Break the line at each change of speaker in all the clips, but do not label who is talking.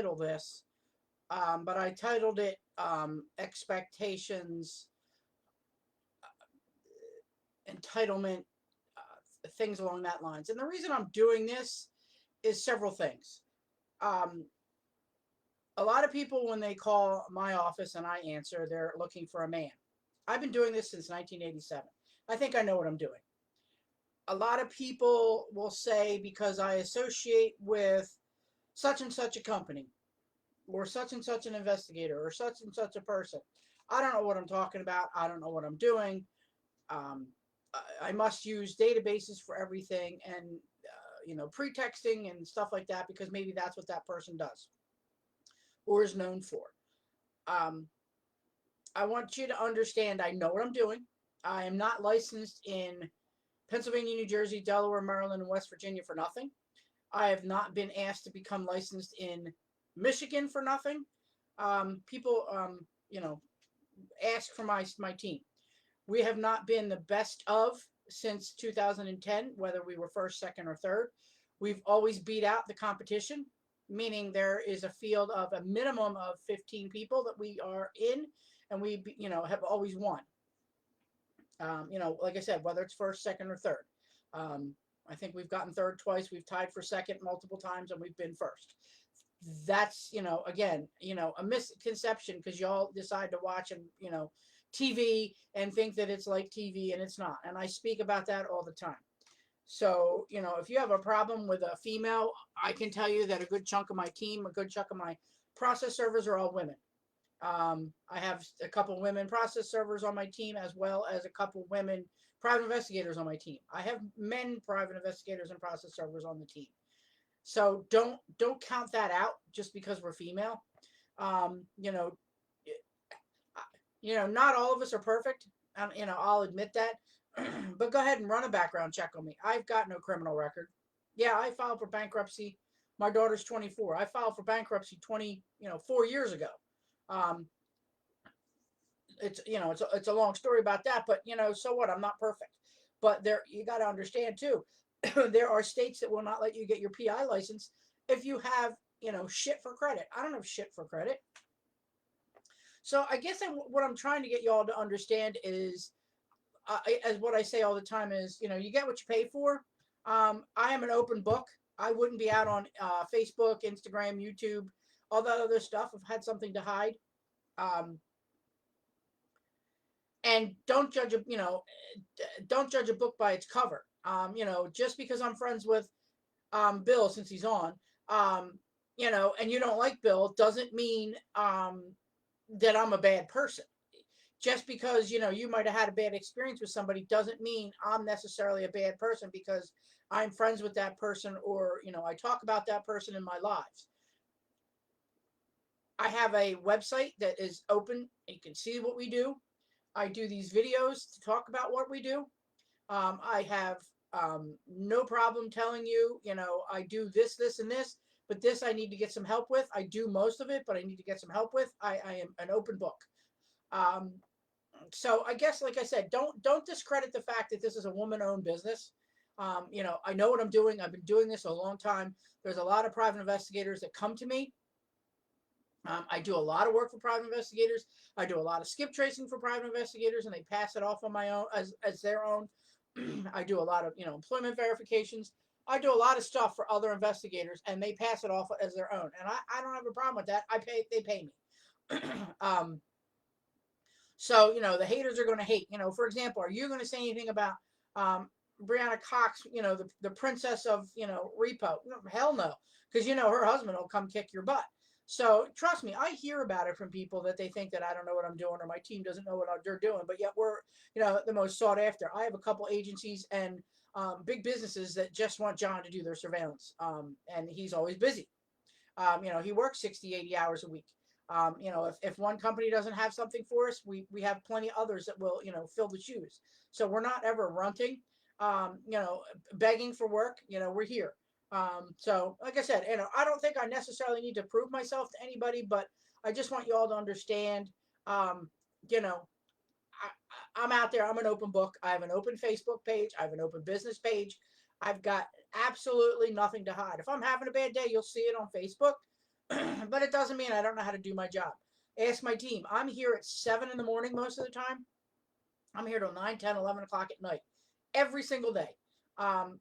title this, but I titled it Expectations, Entitlement, things along that lines. And the reason I'm doing this is several things. Um, a lot of people, when they call my office and I answer, they're looking for a man. I've been doing this since 1987. I think I know what I'm doing. A lot of people will say because I associate with such and such a company or such and such an investigator or such and such a person. I don't know what I'm talking about. I don't know what I'm doing. Um, I must use databases for everything and, pretexting and stuff like that because maybe that's what that person does or is known for. Um, I want you to understand I know what I'm doing. I am not licensed in Pennsylvania, New Jersey, Delaware, Maryland, and West Virginia for nothing. I have not been asked to become licensed in Michigan for nothing. People, ask for my team. We have not been the best of since 2010, whether we were first, second, or third. We've always beat out the competition, meaning there is a field of a minimum of 15 people that we are in, and we, have always won. Like I said, whether it's first, second, or third. Um, I think we've gotten third twice. We've tied for second multiple times, and we've been first. That's, again, a misconception because y'all decide to watch and, TV and think that it's like TV and it's not. And I speak about that all the time. So, if you have a problem with a female, I can tell you that a good chunk of my team, a good chunk of my process servers are all women. I have a couple women process servers on my team as well as a couple women private investigators on my team. I have men private investigators and process servers on the team. So don't count that out just because we're female. Um, you know, not all of us are perfect. I'll admit that. But go ahead and run a background check on me. I've got no criminal record. Yeah, I filed for bankruptcy. My daughter's 24. I filed for bankruptcy 4 years ago. Um, it's a long story about that, but so what? I'm not perfect. But there, you got to understand too. There are states that will not let you get your PI license if you have shit for credit. I don't have shit for credit. So I guess what I'm trying to get y'all to understand is, as what I say all the time is, you get what you pay for. I am an open book. I wouldn't be out on Facebook, Instagram, YouTube, all that other stuff. I've had something to hide. Um, and don't judge a book by its cover. Just because I'm friends with Bill since he's on, and you don't like Bill doesn't mean that I'm a bad person. Just because you might have had a bad experience with somebody doesn't mean I'm necessarily a bad person because I'm friends with that person or I talk about that person in my lives. I have a website that is open. You can see what we do. I do these videos to talk about what we do. I have no problem telling you, I do this, this, and this, but this I need to get some help with. I do most of it, but I need to get some help with. I am an open book. Um, so I guess, like I said, don't discredit the fact that this is a woman-owned business. I know what I'm doing. I've been doing this a long time. There's a lot of private investigators that come to me. I do a lot of work for private investigators. I do a lot of skip tracing for private investigators, and they pass it off on my own as their own. I do a lot of employment verifications. I do a lot of stuff for other investigators, and they pass it off as their own. And I don't have a problem with that. They pay me. So the haters are going to hate. For example, are you going to say anything about Brianna Cox? The princess of repo? No, hell no, because her husband will come kick your butt. So trust me, I hear about it from people that they think that I don't know what I'm doing or my team doesn't know what they're doing, but yet we're the most sought after. I have a couple agencies and big businesses that just want John to do their surveillance, and he's always busy. He works 60, 80 hours a week. If one company doesn't have something for us, we have plenty of others that will fill the shoes. So we're not ever runting, begging for work. We're here. So like I said, I don't think I necessarily need to prove myself to anybody, but I just want you all to understand, um, you know, I'm out there. I'm an open book. I have an open Facebook page. I have an open business page. I've got absolutely nothing to hide. If I'm having a bad day, you'll see it on Facebook. But it doesn't mean I don't know how to do my job. Ask my team. I'm here at 7 in the morning most of the time. I'm here till 9, 10, 11 o'clock at night every single day.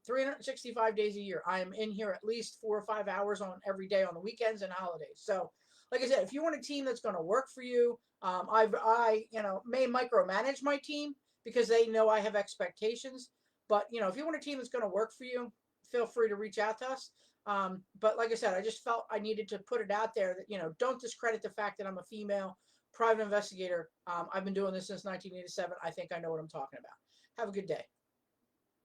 365 days a year. I am in here at least 4 or 5 hours on every day on the weekends and holidays. So, like I said, if you want a team that's going to work for you, may micromanage my team because they know I have expectations. But if you want a team that's going to work for you, feel free to reach out to us. But like I said, I just felt I needed to put it out there that don't discredit the fact that I'm a female private investigator. I've been doing this since 1987. I think I know what I'm talking about. Have a good day.